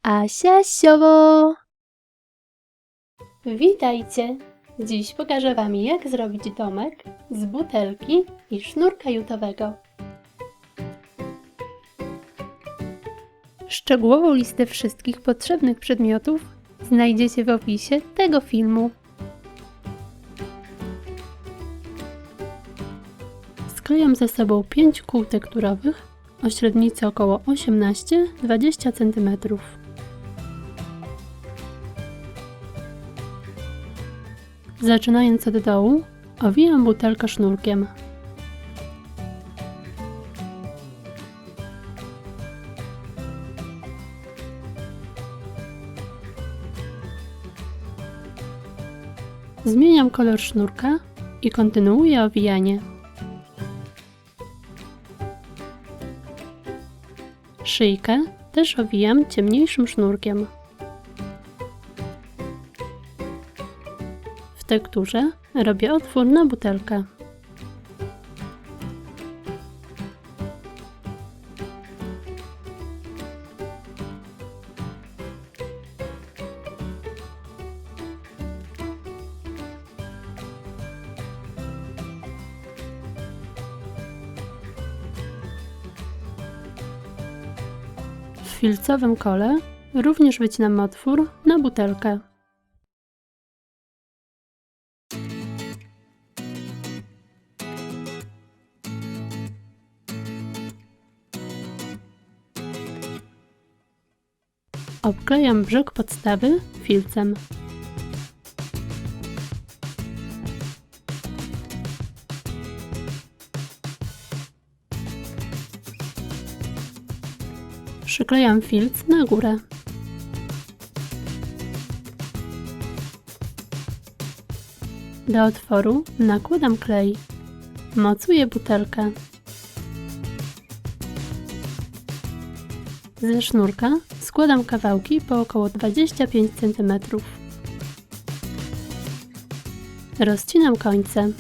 Asia Siowo! Witajcie! Dziś pokażę Wam, jak zrobić domek z butelki i sznurka jutowego. Szczegółową listę wszystkich potrzebnych przedmiotów znajdziecie w opisie tego filmu. Sklejam ze sobą 5 kół tekturowych o średnicy około 18-20 cm. Zaczynając od dołu, owijam butelkę sznurkiem. Zmieniam kolor sznurka i kontynuuję owijanie. Szyjkę też owijam ciemniejszym sznurkiem. W tekturze robię otwór na butelkę. W filcowym kole również wycinam otwór na butelkę. Obklejam brzeg podstawy filcem. Przyklejam filc na górę. Do otworu nakładam klej. Mocuję butelkę. Ze sznurka składam kawałki po około 25 cm. Rozcinam końce.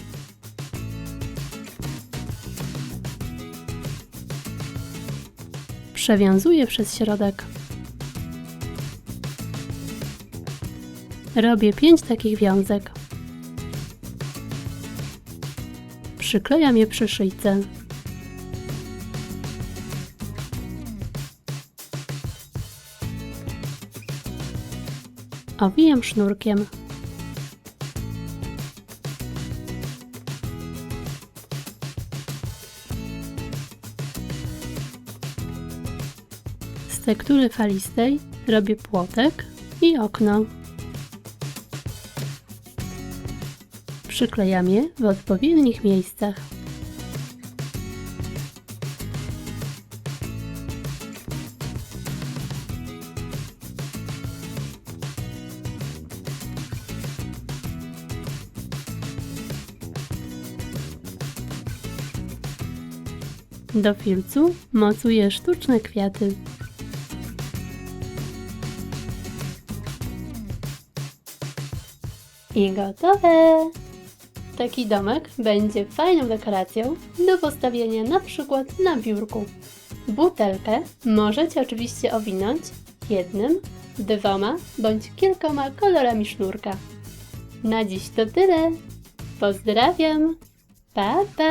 Przewiązuję przez środek. Robię 5 takich wiązek. Przyklejam je przy szyjce. Owijam sznurkiem. Z tektury falistej robię płotek i okno. Przyklejam je w odpowiednich miejscach. Do filcu mocuję sztuczne kwiaty. I gotowe! Taki domek będzie fajną dekoracją do postawienia na przykład na biurku. Butelkę możecie oczywiście owinąć jednym, 2 bądź kilkoma kolorami sznurka. Na dziś to tyle. Pozdrawiam! Pa, pa!